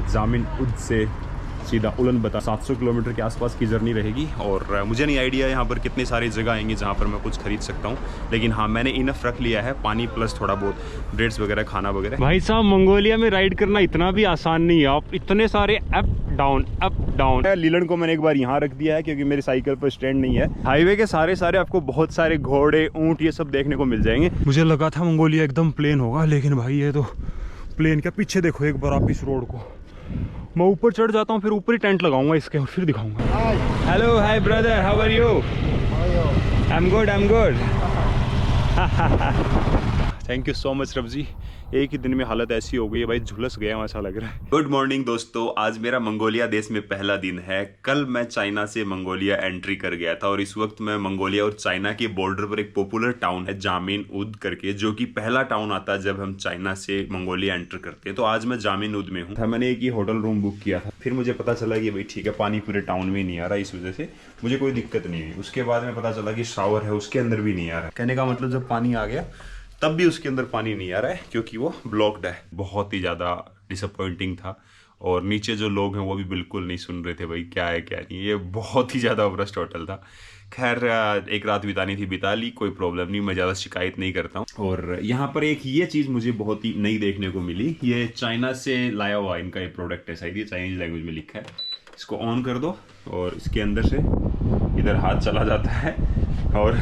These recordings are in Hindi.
जामिन उद से सीधा उलन बता 700 किलोमीटर के आसपास की जर्नी रहेगी। और मुझे नहीं आइडिया यहाँ पर कितने सारी जगह आएंगी जहाँ पर मैं कुछ खरीद सकता हूँ, लेकिन हाँ मैंने इनफ रख लिया है, पानी प्लस थोड़ा बहुत ब्रेड्स वगैरह, खाना वगैरह। भाई साहब मंगोलिया में राइड करना इतना भी आसान नहीं है, आप इतने सारे अप डाउन। लीलन को मैंने एक बार यहाँ रख दिया है क्योंकि मेरी साइकिल पर स्टैंड नहीं है। हाईवे के सारे आपको बहुत सारे घोड़े, ऊँट, ये सब देखने को मिल जाएंगे। मुझे लगा था मंगोलिया एकदम प्लेन होगा, लेकिन भाई ये तो प्लेन क्या, पीछे देखो एक बार आप इस रोड को। मैं ऊपर चढ़ जाता हूँ, फिर ऊपर ही टेंट लगाऊंगा इसके और फिर दिखाऊंगा। Hello, hi brother, how are you? I am good. Thank you so much Rab ji. एक ही दिन में हालत ऐसी हो गई है भाई, झुलस गया ऐसा लग रहा है। गुड मॉर्निंग दोस्तों, आज मेरा मंगोलिया देश में पहला दिन है। कल मैं चाइना से मंगोलिया एंट्री कर गया था और इस वक्त मैं मंगोलिया और चाइना के बॉर्डर पर एक पॉपुलर टाउन है जामिन उद करके, जो कि पहला टाउन आता है जब हम चाइना से मंगोलिया एंटर करते हैं। तो आज मैं जामिन उद में हूँ। मैंने एक ही होटल रूम बुक किया था, फिर मुझे पता चला कि भाई ठीक है पानी पूरे टाउन में नहीं आ रहा, इस वजह से मुझे कोई दिक्कत नहीं हुई। उसके बाद में पता चला कि शावर है उसके अंदर भी नहीं आ रहा। कहने का मतलब जब पानी आ गया तब भी उसके अंदर पानी नहीं आ रहा है क्योंकि वो ब्लॉक्ड है। बहुत ही ज़्यादा डिसअपॉइंटिंग था और नीचे जो लोग हैं वो भी बिल्कुल नहीं सुन रहे थे भाई क्या है क्या नहीं। ये बहुत ही ज़्यादा वर्स्ट होटल था। खैर एक रात बितानी थी, बिता ली, कोई प्रॉब्लम नहीं, मैं ज़्यादा शिकायत नहीं करता हूँ। और यहाँ पर एक ये चीज़ मुझे बहुत ही नई देखने को मिली, ये चाइना से लाया हुआ इनका ये प्रोडक्ट है, शायद ये चाइनीज लैंग्वेज में लिखा है। इसको ऑन कर दो और इसके अंदर से इधर हाथ चला जाता है और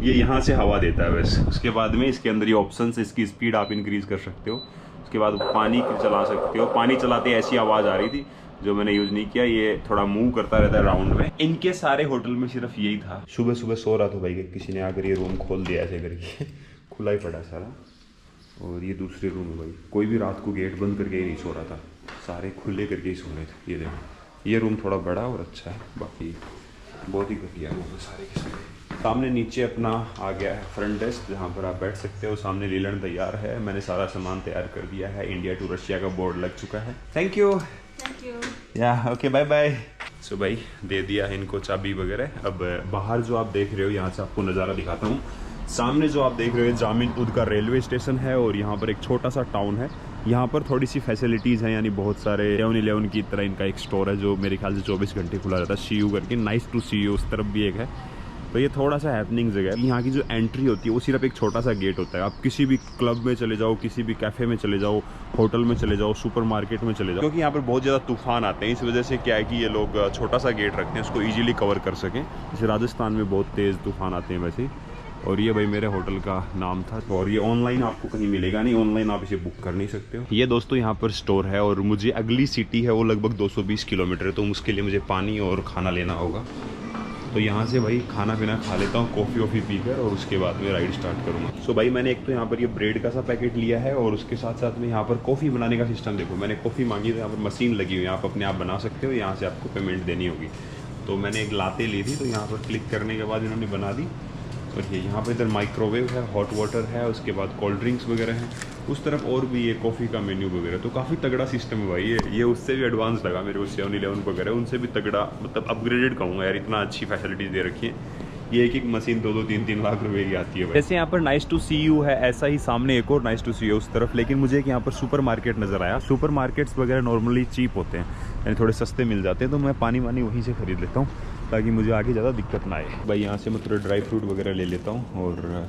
ये यहाँ से हवा देता है बस। उसके बाद में इसके अंदर ये ऑप्शन है, इसकी स्पीड आप इंक्रीज कर सकते हो। उसके बाद पानी चला सकते हो। पानी चलाते ऐसी आवाज़ आ रही थी जो मैंने यूज़ नहीं किया। ये थोड़ा मूव करता रहता है राउंड में। इनके सारे होटल में सिर्फ यही था। सुबह सुबह सो रहा था भाई, किसी ने आकर ये रूम खोल दिया ऐसे करके, खुला ही पड़ा सारा। और ये दूसरे रूम है भाई, कोई भी रात को गेट बंद करके ही नहीं सो रहा था, सारे खुले करके ही सो रहे थे। ये देखो, ये रूम थोड़ा बड़ा और अच्छा है, बाकी बहुत ही घटिया रूम है सारे के सारे। सामने नीचे अपना आ गया है फ्रंट डेस्क, जहाँ पर आप बैठ सकते हो। सामने लीलन तैयार है, मैंने सारा सामान तैयार कर दिया है। इंडिया टू रशिया का बोर्ड लग चुका है। थैंक यू या ओके बाय बाय। सो भाई दे दिया है इनको चाबी वगैरह। अब बाहर जो आप देख रहे हो, यहाँ से आपको नज़ारा दिखाता हूँ। सामने जो आप देख रहे हो जामिन उद का रेलवे स्टेशन है और यहाँ पर एक छोटा सा टाउन है। यहाँ पर थोड़ी सी फैसिलिटीज़ हैं, यानी बहुत सारे 7-11 की तरह इनका एक स्टोर है जो मेरे ख्याल से 24 घंटे खुला रहता है। सी यू करके, नाइस टू सी यू, उस तरफ भी एक है। तो ये थोड़ा सा हैपनिंग जगह है। यहाँ की जो एंट्री होती है वो सिर्फ एक छोटा सा गेट होता है। आप किसी भी क्लब में चले जाओ, किसी भी कैफ़े में चले जाओ, होटल में चले जाओ, सुपरमार्केट में चले जाओ, क्योंकि यहाँ पर बहुत ज़्यादा तूफान आते हैं। इस वजह से क्या है कि ये लोग छोटा सा गेट रखते हैं, उसको ईजिली कवर कर सकें। जैसे राजस्थान में बहुत तेज़ तूफान आते हैं वैसे। और ये भाई मेरे होटल का नाम था। और ये ऑनलाइन आपको कहीं मिलेगा नहीं, ऑनलाइन आप इसे बुक कर नहीं सकते हो। ये दोस्तों यहाँ पर स्टोर है और मुझे अगली सिटी है वो लगभग 220 किलोमीटर है, तो उसके लिए मुझे पानी और खाना लेना होगा। तो यहाँ से भाई खाना पीना खा लेता हूँ, कॉफ़ी वॉफ़ी पीकर, और उसके बाद में राइड स्टार्ट करूँगा। सो भाई मैंने एक तो यहाँ पर ये ब्रेड का सा पैकेट लिया है और उसके साथ साथ में यहाँ पर कॉफ़ी बनाने का सिस्टम देखो। मैंने कॉफ़ी मांगी तो यहाँ पर मशीन लगी हुई है, आप अपने आप बना सकते हो, यहाँ से आपको पेमेंट देनी होगी। तो मैंने एक लाते ली थी, तो यहाँ पर क्लिक करने के बाद इन्होंने बना दी। और ये यहाँ पर इधर माइक्रोवेव है, हॉट वाटर है, उसके बाद कोल्ड ड्रिंक्स वगैरह हैं, उस तरफ और भी ये कॉफ़ी का मेन्यू वगैरह। तो काफ़ी तगड़ा सिस्टम है भाई ये उससे भी एडवांस लगा मेरे को। 7-11 वगैरह उनसे भी तगड़ा, मतलब अपग्रेडेड कहूँगा यार, इतना अच्छी फैसिलिटीज़ दे रखी है। ये एक मशीन 2-2, 3-3 लाख रुपए की आती है भाई। जैसे यहाँ पर नाइस टू सी यू है, ऐसा ही सामने एक और नाइस टू सी यू उस तरफ। लेकिन मुझे एक यहाँ पर सुपर मार्केट नज़र आया। सुपर मार्केट्स वगैरह नॉर्मली चीप होते हैं, यानी थोड़े सस्ते मिल जाते हैं, तो मैं पानी वानी वहीं से ख़रीद लेता हूँ ताकि मुझे आगे ज़्यादा दिक्कत ना आए। भाई यहाँ से मैं थोड़ा ड्राई फ्रूट वगैरह ले लेता हूँ और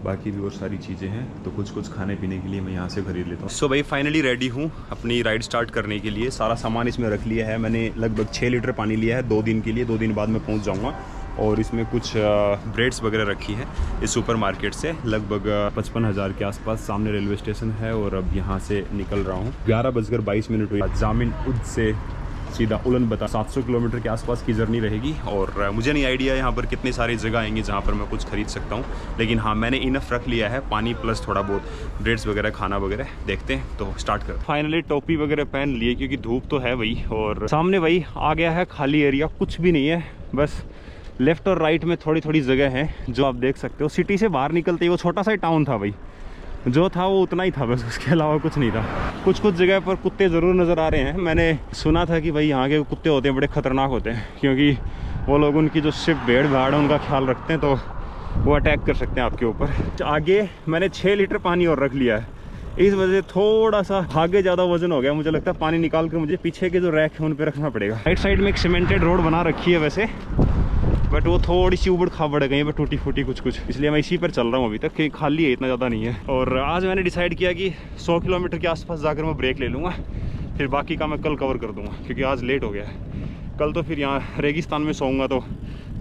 बाकी भी और सारी चीज़ें हैं, तो कुछ खाने पीने के लिए मैं यहाँ से खरीद लेता हूँ। सो भाई फाइनली रेडी हूँ अपनी राइड स्टार्ट करने के लिए। सारा सामान इसमें रख लिया है मैंने। लगभग 6 लीटर पानी लिया है 2 दिन के लिए। 2 दिन बाद मैं पहुँच जाऊँगा। और इसमें कुछ ब्रेड्स वगैरह रखी है इस सुपर मार्केट से, लगभग 55,000 के आसपास। सामने रेलवे स्टेशन है और अब यहाँ से निकल रहा हूँ। 11:22 हुई। जामिन उद से सीधा उलन बता 700 किलोमीटर के आसपास की जर्नी रहेगी। और मुझे नहीं आइडिया यहाँ पर कितने सारी जगह आएंगी जहाँ पर मैं कुछ खरीद सकता हूँ, लेकिन हाँ मैंने इनफ रख लिया है, पानी प्लस थोड़ा बहुत ब्रेड्स वगैरह, खाना वगैरह। देखते हैं, तो स्टार्ट कर। फाइनली टोपी वगैरह पहन लिए क्योंकि धूप तो है भाई। और सामने भाई आ गया है खाली एरिया, कुछ भी नहीं है, बस लेफ्ट और राइट में थोड़ी थोड़ी जगह है जो आप देख सकते हो। सिटी से बाहर निकलते ही वो छोटा सा टाउन था भाई, जो था वो उतना ही था बस, उसके अलावा कुछ नहीं था। कुछ जगह पर कुत्ते ज़रूर नज़र आ रहे हैं। मैंने सुना था कि भाई यहाँ के कुत्ते होते हैं बड़े ख़तरनाक होते हैं, क्योंकि वो लोग उनकी जो सिर्फ भेड़ भाड़ है उनका ख्याल रखते हैं, तो वो अटैक कर सकते हैं आपके ऊपर। आगे मैंने 6 लीटर पानी और रख लिया है इस वजह से थोड़ा सा आगे ज़्यादा वजन हो गया। मुझे लगता है पानी निकाल कर मुझे पीछे के जो रैक है उन पर रखना पड़ेगा। राइट साइड में एक सीमेंटेड रोड बना रखी है वैसे, बट वो थोड़ी सी उबड़ खाबड़ गई है, टूटी फूटी कुछ कुछ, इसलिए मैं इसी पर चल रहा हूँ अभी तक कि खाली है, इतना ज़्यादा नहीं है। और आज मैंने डिसाइड किया कि 100 किलोमीटर के आसपास जाकर मैं ब्रेक ले लूँगा, फिर बाकी का मैं कल कवर कर दूँगा क्योंकि आज लेट हो गया है। कल तो फिर यहाँ रेगिस्तान में सोऊंगा तो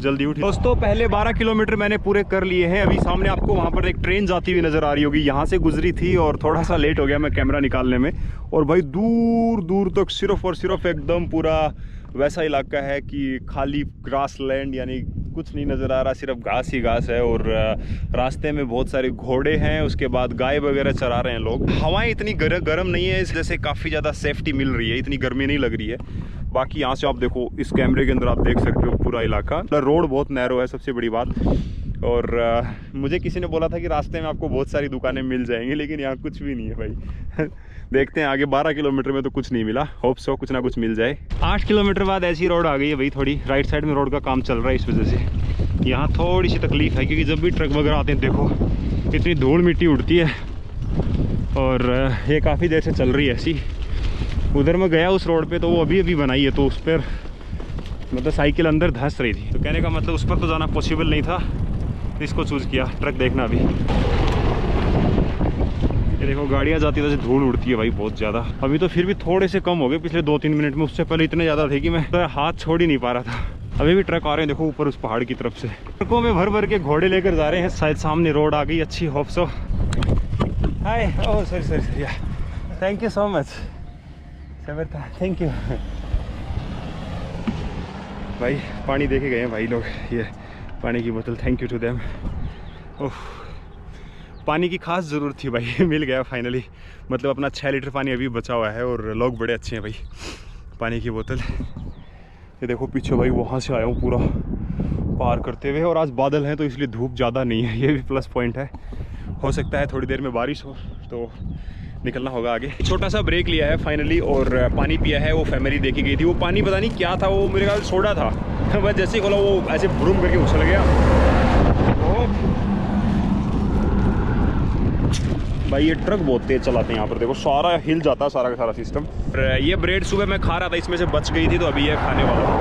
जल्दी उठी। दोस्तों पहले 12 किलोमीटर मैंने पूरे कर लिए हैं। अभी सामने आपको वहाँ पर एक ट्रेन जाती हुई नज़र आ रही होगी, यहाँ से गुजरी थी और थोड़ा सा लेट हो गया मैं कैमरा निकालने में। और भाई दूर दूर तक सिर्फ और सिर्फ एकदम पूरा वैसा इलाका है कि खाली ग्रास लैंड, यानी कुछ नहीं नज़र आ रहा, सिर्फ घास ही घास है। और रास्ते में बहुत सारे घोड़े हैं, उसके बाद गाय वगैरह चरा रहे हैं लोग। हवाएं इतनी गर्म नहीं है, इस वजह से काफ़ी ज़्यादा सेफ्टी मिल रही है, इतनी गर्मी नहीं लग रही है। बाकी यहाँ से आप देखो, इस कैमरे के अंदर आप देख सकते हो पूरा इलाका। रोड बहुत नैरो है, सबसे बड़ी बात। और मुझे किसी ने बोला था कि रास्ते में आपको बहुत सारी दुकानें मिल जाएंगी, लेकिन यहाँ कुछ भी नहीं है भाई। देखते हैं आगे। 12 किलोमीटर में तो कुछ नहीं मिला, होप सो कुछ ना कुछ मिल जाए। 8 किलोमीटर बाद ऐसी रोड आ गई है भाई, थोड़ी राइट साइड में रोड का काम चल रहा है, इस वजह से यहाँ थोड़ी सी तकलीफ है क्योंकि जब भी ट्रक वगैरह आते हैं देखो इतनी धूल मिट्टी उड़ती है और ये काफ़ी देर से चल रही है ऐसी। उधर मैं गया उस रोड पे तो वो अभी बनाई है, तो उस पर मतलब साइकिल अंदर धंस रही थी, तो कहने का मतलब उस पर तो जाना पॉसिबल नहीं था, इसको चूज़ किया। ट्रक देखना अभी, ये देखो गाड़ियाँ जाती वैसे धूल उड़ती है भाई बहुत ज़्यादा। अभी तो फिर भी थोड़े से कम हो गए पिछले 2-3 मिनट में, उससे पहले इतने ज़्यादा थे कि मैं तो हाथ छोड़ ही नहीं पा रहा था। अभी भी ट्रक आ रहे हैं देखो ऊपर उस पहाड़ की तरफ से, ट्रकों में भर भर के घोड़े लेकर जा रहे हैं। शायद सामने रोड आ गई अच्छी, hope so. Hi, oh sorry sorry sorry, thank you so much Samartha, thank you. भाई पानी देके गए हैं भाई लोग, ये पानी की बोतल, थैंक यू टू देम। ओह पानी की खास ज़रूरत थी भाई, मिल गया फाइनली। मतलब अपना 6 लीटर पानी अभी बचा हुआ है और लोग बड़े अच्छे हैं भाई। पानी की बोतल ये देखो पीछे भाई, वहाँ से आया हूँ पूरा पार करते हुए। और आज बादल हैं तो इसलिए धूप ज़्यादा नहीं है, ये भी प्लस पॉइंट है। हो सकता है थोड़ी देर में बारिश हो तो निकलना होगा आगे। छोटा सा ब्रेक लिया है फाइनली और पानी पिया है। वो फैमिली देखी गई थी, वो पानी पता नहीं क्या था, वो मेरे ख्याल सोडा था। बस जैसे ही खोला वो ऐसे भ्रूम करके उछल गया। भाई ये ट्रक बहुत तेज चलाते हैं यहाँ पर, देखो सारा हिल जाता है सारा का सारा सिस्टम। ये ब्रेड सुबह मैं खा रहा था, इसमें से बच गई थी तो अभी ये खाने वाला हूँ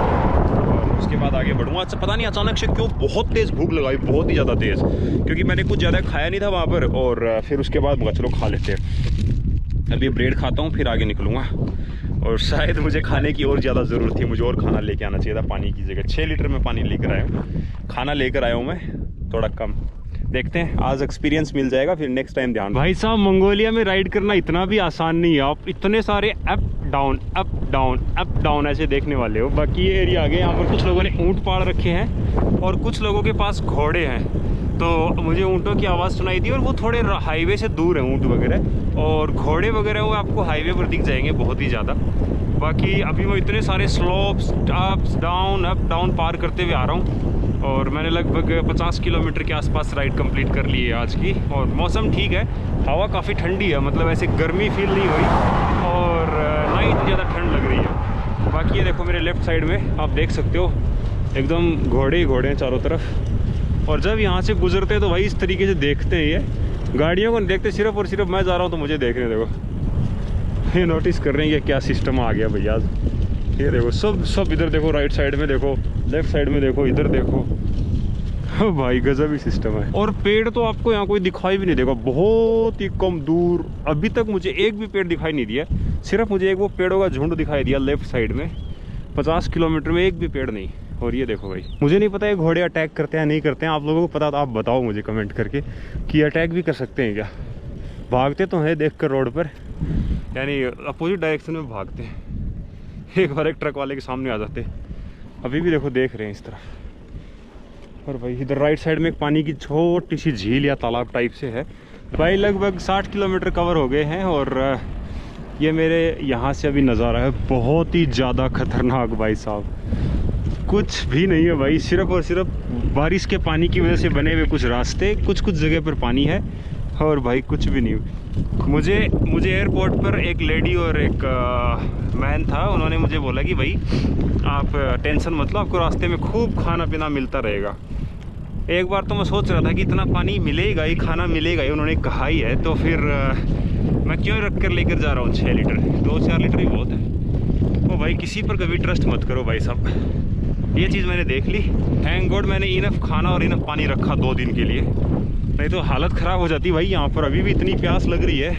और उसके बाद आगे बढ़ूँगा। अच्छा पता नहीं अचानक से क्यों बहुत तेज़ भूख लगाई, बहुत ही ज़्यादा तेज़, क्योंकि मैंने कुछ ज़्यादा खाया नहीं था वहाँ पर। और फिर उसके बाद चलो खा लेते हैं। अभी ब्रेड खाता हूँ फिर आगे निकलूँगा। और शायद मुझे खाने की और ज़्यादा ज़रूरत थी, मुझे और खाना लेके आना चाहिए था पानी की जगह। 6 लीटर में पानी लेकर आया हूँ, खाना लेकर आया हूँ मैं थोड़ा कम। देखते हैं आज एक्सपीरियंस मिल जाएगा, फिर नेक्स्ट टाइम ध्यान। भाई साहब मंगोलिया में राइड करना इतना भी आसान नहीं है, आप इतने सारे अप डाउन ऐसे देखने वाले हो। बाकी ये एरिया आ गया, यहाँ पर कुछ लोगों ने ऊँट पाल रखे हैं और कुछ लोगों के पास घोड़े हैं। तो मुझे ऊँटों की आवाज़ सुनाई दी और वो थोड़े हाईवे से दूर है ऊँट वगैरह, और घोड़े वगैरह वो आपको हाईवे पर दिख जाएंगे बहुत ही ज़्यादा। बाकी अभी मैं इतने सारे स्लोप्स अप डाउन पार करते हुए आ रहा हूँ और मैंने लगभग 50 किलोमीटर के आसपास राइड कंप्लीट कर ली है आज की। और मौसम ठीक है, हवा काफ़ी ठंडी है, मतलब ऐसे गर्मी फील नहीं हुई और ना ही इतनी ज़्यादा ठंड लग रही है। बाकी ये देखो मेरे लेफ़्ट साइड में आप देख सकते हो एकदम घोड़े ही घोड़े हैं चारों तरफ। और जब यहाँ से गुजरते हैं तो भाई इस तरीके से देखते हैं, ये गाड़ियों को नहीं देखते, सिर्फ और सिर्फ मैं जा रहा हूँ तो मुझे देख रहे हैं। देखो ये नोटिस कर रहे हैं ये क्या सिस्टम आ गया भैया। ये देखो सब इधर देखो, राइट साइड में देखो, लेफ्ट साइड में देखो, इधर देखो। भाई गजब ही सिस्टम है। और पेड़ तो आपको यहाँ कोई दिखाई भी नहीं देगा, बहुत ही कम दूर। अभी तक मुझे एक भी पेड़ दिखाई नहीं दिया, सिर्फ मुझे एक वो पेड़ों का झुंड दिखाई दिया लेफ्ट साइड में। 50 किलोमीटर में एक भी पेड़ नहीं। और ये देखो भाई, मुझे नहीं पता ये घोड़े अटैक करते हैं नहीं करते हैं, आप लोगों को पता तो आप बताओ मुझे कमेंट करके कि अटैक भी कर सकते हैं क्या। भागते तो हैं देख कर रोड पर, यानी अपोजिट डायरेक्शन में भागते हैं। एक बार एक ट्रक वाले के सामने आ जाते, अभी भी देखो देख रहे हैं इस तरफ। और भाई इधर राइट साइड में एक पानी की छोटी सी झील या तालाब टाइप से है। भाई लगभग 60 किलोमीटर कवर हो गए हैं और ये मेरे यहाँ से अभी नज़ारा है बहुत ही ज़्यादा खतरनाक भाई साहब। कुछ भी नहीं है भाई, सिर्फ और सिर्फ बारिश के पानी की वजह से बने हुए कुछ रास्ते, कुछ जगह पर पानी है और भाई कुछ भी नहीं। मुझे एयरपोर्ट पर एक लेडी और एक मैन था, उन्होंने मुझे बोला कि भाई आप टेंशन मत लो, आपको रास्ते में खूब खाना पीना मिलता रहेगा। एक बार तो मैं सोच रहा था कि इतना पानी मिलेगा ही, खाना मिलेगा ही, उन्होंने कहा ही है, तो फिर मैं क्यों रख कर लेकर जा रहा हूँ 6 लीटर, 2-4 लीटर ही बहुत है। ओ भाई किसी पर कभी ट्रस्ट मत करो भाई साहब। ये चीज़ मैंने देख ली। थैंक गॉड मैंने इनफ खाना और इनफ पानी रखा 2 दिन के लिए, नहीं तो हालत ख़राब हो जाती भाई। यहाँ पर अभी भी इतनी प्यास लग रही है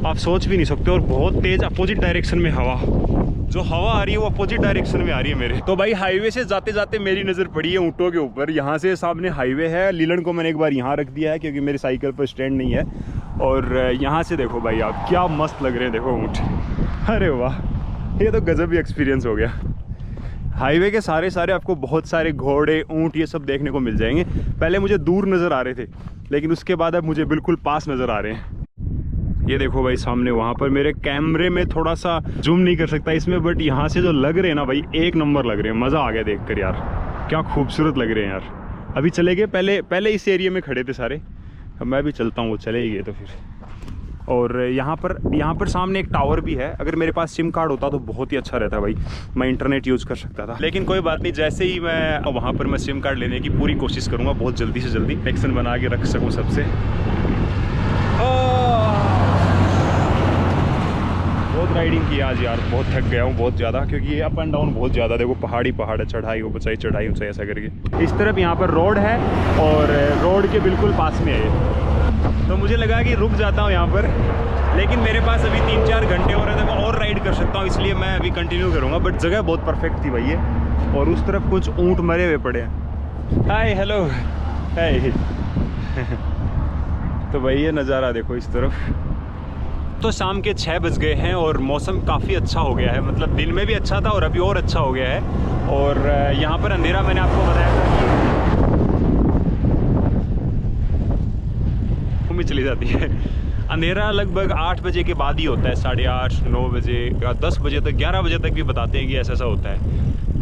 आप सोच भी नहीं सकते। और बहुत तेज़ अपोजिट डायरेक्शन में हवा, जो हवा आ रही है वो अपोजिट डायरेक्शन में आ रही है मेरे। तो भाई हाईवे से जाते जाते मेरी नज़र पड़ी है ऊँटों के ऊपर। यहाँ से सामने हाईवे है। लीलन को मैंने एक बार यहाँ रख दिया है क्योंकि मेरी साइकिल पर स्टैंड नहीं है। और यहाँ से देखो भाई आप क्या मस्त लग रहे हैं, देखो ऊँट। अरे वाह, ये तो गजब ही एक्सपीरियंस हो गया। हाईवे के सारे आपको बहुत सारे घोड़े ऊँट ये सब देखने को मिल जाएंगे। पहले मुझे दूर नज़र आ रहे थे लेकिन उसके बाद अब मुझे बिल्कुल पास नज़र आ रहे हैं। ये देखो भाई सामने, वहाँ पर मेरे कैमरे में थोड़ा सा जूम नहीं कर सकता इसमें, बट यहाँ से जो लग रहे हैं ना भाई, एक नंबर लग रहे हैं। मज़ा आ गया देखकर यार, क्या खूबसूरत लग रहे हैं यार। अभी चले गए, पहले इस एरिया में खड़े थे सारे। अब मैं भी चलता हूँ, वो चले ही गए तो फिर। और यहाँ पर सामने एक टावर भी है। अगर मेरे पास सिम कार्ड होता तो बहुत ही अच्छा रहता भाई, मैं इंटरनेट यूज़ कर सकता था। लेकिन कोई बात नहीं, जैसे ही मैं वहाँ पर मैं सिम कार्ड लेने की पूरी कोशिश करूँगा, बहुत जल्दी से जल्दी कनेक्शन बना के रख सकूँ सबसे। बहुत राइडिंग की आज यार, बहुत थक गया हूँ बहुत ज़्यादा, क्योंकि ये अप एंड डाउन बहुत ज़्यादा। देखो पहाड़ है, चढ़ाई ऊंचाई चढ़ाई ऊंचाई ऐसा करके। इस तरफ यहाँ पर रोड है और रोड के बिल्कुल पास में है ये। तो मुझे लगा कि रुक जाता हूँ यहाँ पर, लेकिन मेरे पास अभी 3-4 घंटे हो रहे थे, मैं और राइड कर सकता हूँ, इसलिए मैं अभी कंटिन्यू करूँगा। बट जगह बहुत परफेक्ट थी भाई ये। और उस तरफ कुछ ऊँट मरे हुए पड़े हैं। Hi hello hi. तो भाई ये नज़ारा देखो इस तरफ। तो शाम के 6 बज गए हैं और मौसम काफ़ी अच्छा हो गया है। मतलब दिन में भी अच्छा था और अभी और अच्छा हो गया है। और यहाँ पर अंधेरा मैंने आपको बताया था में चली जाती है। अंधेरा लगभग 8 बजे के बाद ही होता है, 8:30 9 बजे या 10 बजे तक, 11 बजे तक भी बताते हैं कि ऐसा होता है।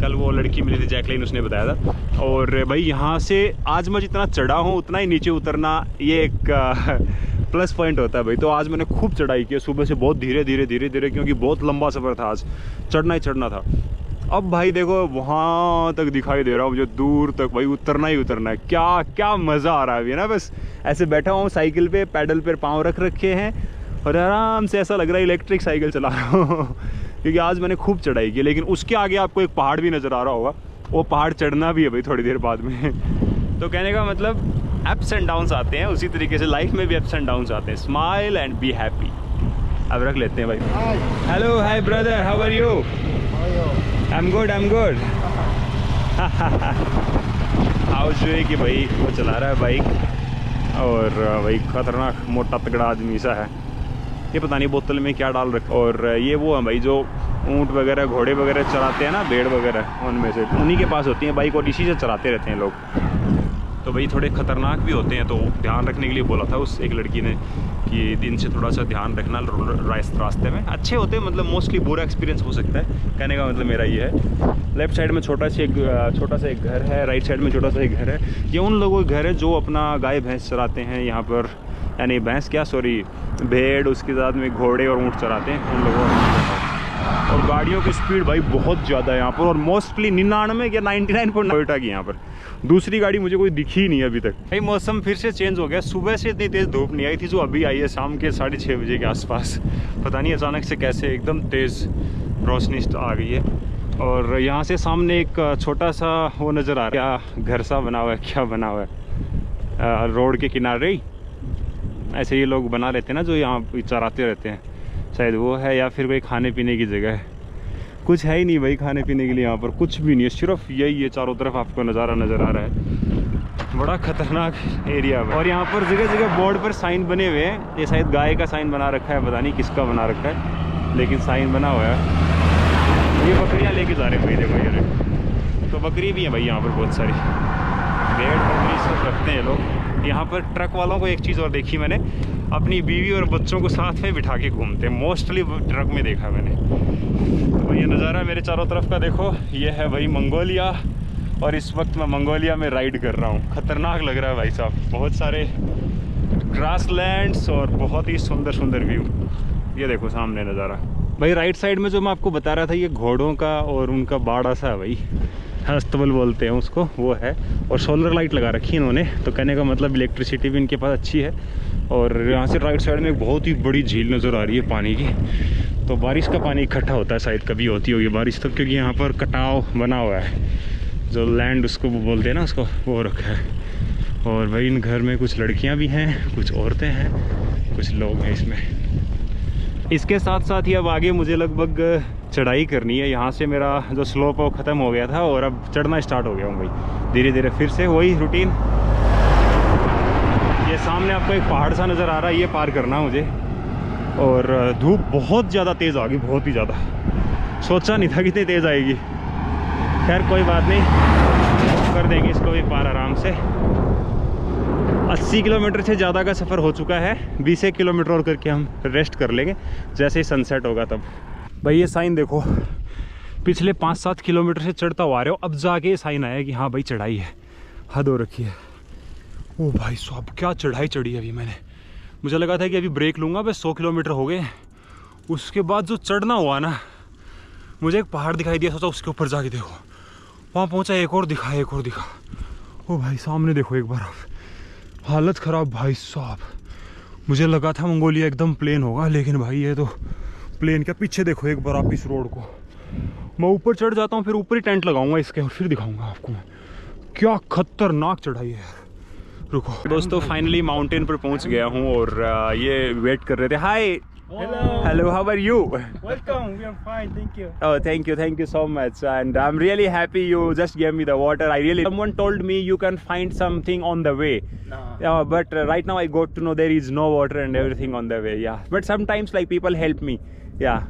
कल वो लड़की मिली थी जैकलीन, उसने बताया था। और भाई यहाँ से आज मैं जितना चढ़ा हूँ उतना ही नीचे उतरना ये एक प्लस पॉइंट होता है भाई। तो आज मैंने खूब चढ़ाई की सुबह से, बहुत धीरे धीरे, क्योंकि बहुत लंबा सफ़र था आज, चढ़ना ही चढ़ना था। अब भाई देखो वहाँ तक दिखाई दे रहा हूँ मुझे, दूर तक भाई उतरना ही उतरना है। क्या मज़ा आ रहा है अभी ना। बस ऐसे बैठा हूँ साइकिल पे, पैडल पर पाँव रख रखे हैं और आराम से ऐसा लग रहा है इलेक्ट्रिक साइकिल चला रहा हूँ। क्योंकि आज मैंने खूब चढ़ाई की। लेकिन उसके आगे आपको एक पहाड़ भी नज़र आ रहा होगा, वो पहाड़ चढ़ना भी है भाई थोड़ी देर बाद में। तो कहने का मतलब अप्स एंड डाउन्स आते हैं, उसी तरीके से लाइफ में भी अप्स एंड डाउन्स आते हैं। Smile and be happy. अब रख लेते हैं भाई। Hello hi brother, how are you? I am good. House जो है कि भाई वो चला रहा है बाइक और भाई खतरनाक मोटा तगड़ा आदमी सा है। ये पता नहीं बोतल में क्या डाल रखा। और ये वो है भाई जो ऊँट वगैरह घोड़े वगैरह चलाते हैं ना, भेड़ वगैरह, उनमें से उन्हीं के पास होती हैं बाइक और इसी से चलाते रहते हैं लोग। तो भाई थोड़े ख़तरनाक भी होते हैं, तो ध्यान रखने के लिए बोला था उस एक लड़की ने कि दिन से थोड़ा सा ध्यान रखना रास्ते में। अच्छे होते हैं, मतलब मोस्टली बुरा एक्सपीरियंस हो सकता है, कहने का मतलब मेरा ये है। लेफ्ट साइड में छोटा सा एक घर है, राइट साइड में छोटा सा एक घर है। ये उन लोगों के घर है जो अपना गाय भैंस चराते हैं यहाँ पर, यानी भैंस क्या सॉरी भेड़, उसके साथ में घोड़े और ऊँट चराते हैं उन लोगों। और गाड़ियों की स्पीड भाई बहुत ज़्यादा है यहाँ पर, और मोस्टली 99 या 99.9 की यहाँ पर। दूसरी गाड़ी मुझे कोई दिखी ही नहीं अभी तक। भाई मौसम फिर से चेंज हो गया। सुबह से इतनी तेज़ धूप नहीं आई थी जो अभी आई है शाम के 6:30 बजे के आसपास। पता नहीं अचानक से कैसे एकदम तेज़ रोशनी आ गई है। और यहाँ से सामने एक छोटा सा वो नज़र आ रहा है, क्या घर सा बना हुआ है, क्या बना हुआ है रोड के किनारे ही। ऐसे ये लोग बना लेते हैं ना जो यहाँ चराते रहते हैं, शायद वो है, या फिर कोई खाने पीने की जगह है। कुछ है ही नहीं भाई खाने पीने के लिए यहाँ पर, कुछ भी नहीं है, सिर्फ यही है। चारों तरफ आपको नज़ारा नज़र आ रहा है, बड़ा खतरनाक एरिया है। और यहाँ पर जगह जगह बोर्ड पर साइन बने हुए हैं। ये शायद गाय का साइन बना रखा है, पता नहीं किसका बना रखा है, लेकिन साइन बना हुआ है। ये बकरियाँ लेके जा रहे हैं भाई, देखो ये तो बकरी भी है भाई यहाँ पर बहुत सारी, भेड़ बकरी सब रखते हैं लोग यहाँ पर। ट्रक वालों को एक चीज़ और देखी मैंने, अपनी बीवी और बच्चों को साथ में बिठा के घूमते हैं, मोस्टली ट्रक में देखा मैंने। तो ये नज़ारा मेरे चारों तरफ का देखो, ये है भाई मंगोलिया। और इस वक्त मैं मंगोलिया में राइड कर रहा हूँ। ख़तरनाक लग रहा है भाई साहब, बहुत सारे ग्रासलैंड्स और बहुत ही सुंदर सुंदर व्यू। ये देखो सामने नज़ारा भाई। राइट साइड में जो मैं आपको बता रहा था, ये घोड़ों का और उनका बाड़ा सा है भाई। अस्तबल बोलते हैं उसको, वो है। और सोलर लाइट लगा रखी है इन्होंने, तो कहने का मतलब इलेक्ट्रिसिटी भी इनके पास अच्छी है। और यहाँ से राइट साइड में एक बहुत ही बड़ी झील नज़र आ रही है पानी की। तो बारिश का पानी इकट्ठा होता है, शायद कभी होती होगी बारिश तब, क्योंकि यहाँ पर कटाव बना हुआ है, जो लैंड उसको वो बोलते हैं ना उसको, वो रखा है। और भाई इन घर में कुछ लड़कियाँ भी हैं, कुछ औरतें हैं, कुछ लोग हैं इसमें। इसके साथ साथ ही अब आगे मुझे लगभग चढ़ाई करनी है। यहाँ से मेरा जो स्लोप है वो ख़त्म हो गया था और अब चढ़ना स्टार्ट हो गया हूँ भाई, धीरे धीरे फिर से वही रूटीन। ये सामने आपको एक पहाड़ सा नज़र आ रहा है, ये पार करना मुझे। और धूप बहुत ज़्यादा तेज़ आ गई, बहुत ही ज़्यादा, सोचा नहीं था कितनी तेज़ आएगी। खैर कोई बात नहीं, कर देंगे इसको भी पार आराम से। 80 किलोमीटर से ज़्यादा का सफ़र हो चुका है, 20 किलोमीटर और करके हम रेस्ट कर लेंगे जैसे ही सनसेट होगा तब। भाई ये साइन देखो, पिछले 5-7 किलोमीटर से चढ़ता हुआ आ रहे हो, अब जाके ये साइन आया कि हाँ भाई चढ़ाई है, हद हो रखी है। ओ भाई साहब क्या चढ़ाई चढ़ी है अभी मैंने, मुझे लगा था कि अभी ब्रेक लूँगा, बस 100 किलोमीटर हो गए। उसके बाद जो चढ़ना हुआ ना, मुझे एक पहाड़ दिखाई दिया, सोचा उसके ऊपर जाके देखो। वहाँ पहुँचा, एक और दिखा, एक और दिखा। ओ भाई सामने देखो एक बार आप, हालत ख़राब भाई साहब। मुझे लगा था मंगोलिया एकदम प्लेन होगा, लेकिन भाई ये तो प्लेन क्या, पीछे देखो एक बार आप इस रोड को। मैं ऊपर चढ़ जाता हूँ, फिर ऊपर ही टेंट लगाऊंगा इसके और फिर दिखाऊंगा आपको मैं। क्या खतरनाक चढ़ाई है यार। रुको दोस्तों, फाइनली माउंटेन पर पहुँच गया हूँ और ये वेट कर रहे थे। हाय, hello, how are you? Welcome, we are fine, thank you. Oh, thank you so much, and I'm really happy you just gave me the water. Someone told me you can find something on the way. No. But right now I got to know there is no water and everything on the way. Yeah, but sometimes like people help me. Yeah,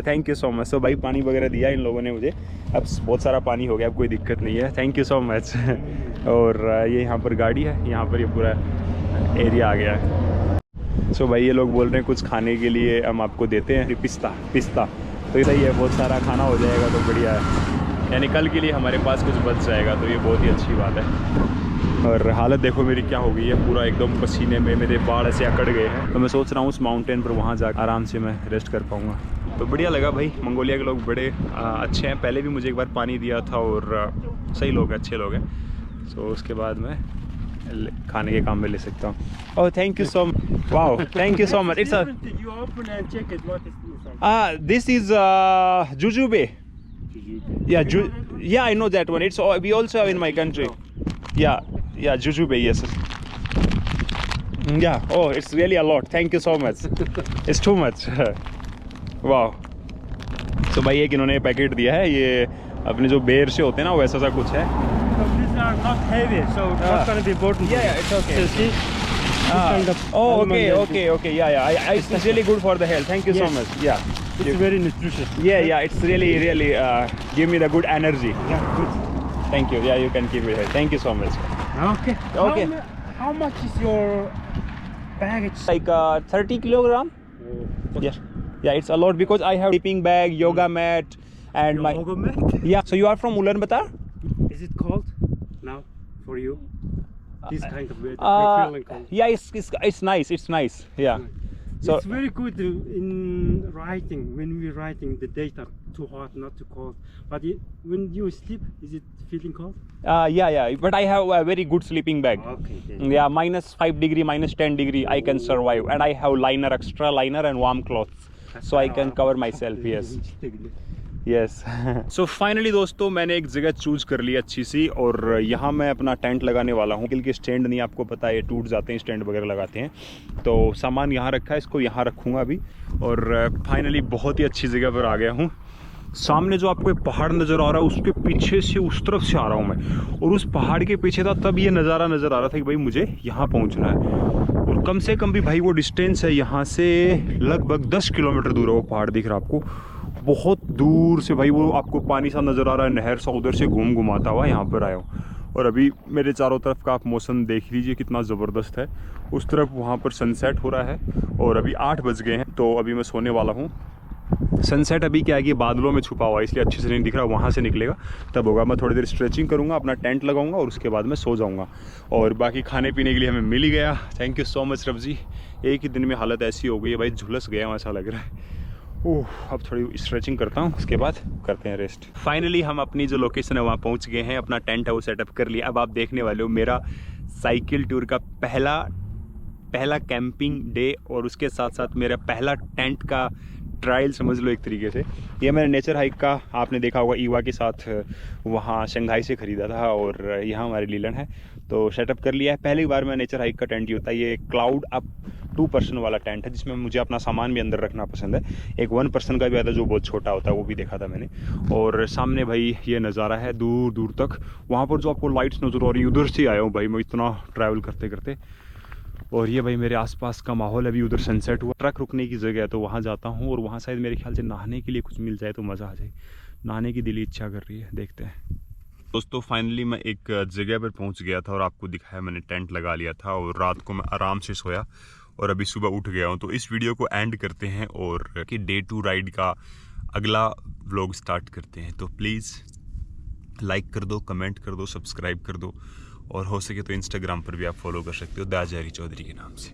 thank you so much. So भाई पानी वगैरह दिया इन लोगों ने मुझे, अब बहुत सारा पानी हो गया, अब कोई दिक्कत नहीं है। Thank you so much. और ये यहाँ पर गाड़ी है, यहाँ पर ये पूरा एरिया आ गया है। सो भाई ये लोग बोल रहे हैं कुछ खाने के लिए हम आपको देते हैं, पिस्ता। तो सही है, बहुत सारा खाना हो जाएगा तो बढ़िया है, यानी कल के लिए हमारे पास कुछ बच जाएगा, तो ये बहुत ही अच्छी बात है। और हालत देखो मेरी क्या हो गई है, पूरा एकदम पसीने में, मेरे बाल ऐसे अकड़ गए हैं। तो मैं सोच रहा हूँ उस माउंटेन पर वहाँ जा आराम से मैं रेस्ट कर पाऊँगा। तो बढ़िया लगा भाई, मंगोलिया के लोग बड़े अच्छे हैं। पहले भी मुझे एक बार पानी दिया था और सही लोग हैं, अच्छे लोग हैं। सो उसके बाद मैं खाने के काम में ले सकता हूँ। Oh thank you so much, wow thank you so much. It's You open and check it, what is inside? This is jujube. Yeah, I know that one. It's we also have in my country. Yeah, jujube, yes. Yeah, oh, it's really a lot. Thank you so much. It's too much. Wow. So भाई एक इन्होंने पैकेट दिया है, ये अपने जो बेर से होते हैं ना वैसा सा कुछ है। So these are not heavy, so it's not going to be important. Yeah, it's okay. So see, kind of Oh, almond okay. Yeah. It's really good for the health. Thank you so Yes. much. Yeah. It's very nutritious. Yeah. It's really give me the good energy. Yeah, good. Thank you. Yeah, you can keep it here. Thank you so much. Okay. Okay. How much is your baggage? Like 30 kilogram. Yeah, it's a lot because I have sleeping bag, yoga mat, and my Yoga mat? yeah. So you are from Ulaanbaatar? Is it cold now for you? This kind of weather, you're feeling cold. Yeah, it's nice. It's nice. Yeah. So It's very good in writing. When we're writing, the days are too hot, not too cold. But when you sleep, is it feeling cold? yeah. But I have a very good sleeping bag. Okay. Then. Yeah, -5 degree, -10 degree, I can survive, and I have liner, extra liner, and warm clothes, so I can cover myself. Yes. So finally दोस्तों मैंने एक जगह चूज कर ली अच्छी सी, और यहाँ मैं अपना टेंट लगाने वाला हूँ। के स्टैंड नहीं, आपको पता है टूट जाते हैं, स्टैंड वगैरह लगाते हैं, तो सामान यहाँ रखा है, इसको यहाँ रखूँगा अभी। और फाइनली बहुत ही अच्छी जगह पर आ गया हूँ। सामने जो आपको एक पहाड़ नज़र आ रहा है, उसके पीछे से उस तरफ से आ रहा हूँ मैं, और उस पहाड़ के पीछे था, तब ये नज़ारा नज़र आ रहा था कि भाई मुझे यहाँ पहुँचना है। और कम से कम भी भाई वो डिस्टेंस है यहाँ से लगभग 10 किलोमीटर दूर है वो पहाड़ दिख रहा है आपको, बहुत दूर से भाई वो आपको पानी सा नज़र आ रहा है, नहर सा, उधर से घूमाता हुआ यहाँ पर आया हूँ। और अभी मेरे चारों तरफ का आप मौसम देख लीजिए कितना ज़बरदस्त है। उस तरफ वहाँ पर सनसेट हो रहा है, और अभी 8 बज गए हैं, तो अभी मैं सोने वाला हूँ। सनसेट अभी क्या है कि बादलों में छुपा हुआ है, इसलिए अच्छे से नहीं दिख रहा, वहाँ से निकलेगा तब होगा। मैं थोड़ी देर स्ट्रेचिंग करूँगा, अपना टेंट लगाऊंगा, और उसके बाद मैं सो जाऊँगा। और बाकी खाने पीने के लिए हमें मिल ही गया। Thank you so much Rab ji. एक ही दिन में हालत ऐसी हो गई है भाई, झुलस गया ऐसा लग रहा है। ओह, अब थोड़ी स्ट्रेचिंग करता हूँ, उसके बाद करते हैं रेस्ट। फाइनली हम अपनी जो लोकेशन है वहाँ पहुँच गए हैं, अपना टेंट है वो सेटअप कर लिया। अब आप देखने वाले हो मेरा साइकिल टूर का पहला कैंपिंग डे, और उसके साथ साथ मेरा पहला टेंट का ट्रायल समझ लो एक तरीके से। ये मैंने नेचर हाइक का आपने देखा होगा ईवा के साथ वहाँ शंघाई से ख़रीदा था, और यहाँ हमारे लीलन है, तो सेटअप कर लिया है। पहली बार मैं नेचर हाइक का टेंट ही होता है, ये क्लाउड अप 2 पर्सन वाला टेंट है, जिसमें मुझे अपना सामान भी अंदर रखना पसंद है। एक 1 पर्सन का भी आता है जो बहुत छोटा होता है, वो भी देखा था मैंने। और सामने भाई ये नज़ारा है दूर दूर तक, वहाँ पर जो आपको लाइट्स नज़र आ रही है, उधर से आया हूँ भाई मैं इतना ट्रैवल करते करते। और ये भाई मेरे आसपास का माहौल, अभी उधर सनसेट हुआ, ट्रक रुकने की जगह है तो वहाँ जाता हूँ, और वहाँ शायद मेरे ख्याल से नहाने के लिए कुछ मिल जाए तो मज़ा आ जाए। नहाने की दिली इच्छा कर रही है, देखते हैं। दोस्तों फाइनली मैं एक जगह पर पहुँच गया था, और आपको दिखाया मैंने टेंट लगा लिया था, और रात को मैं आराम से सोया, और अभी सुबह उठ गया हूँ। तो इस वीडियो को एंड करते हैं, और कि डे 2 राइड का अगला व्लॉग स्टार्ट करते हैं। तो प्लीज़ लाइक कर दो, कमेंट कर दो, सब्सक्राइब कर दो, और हो सके तो इंस्टाग्राम पर भी आप फॉलो कर सकते हो दाजारी चौधरी के नाम से।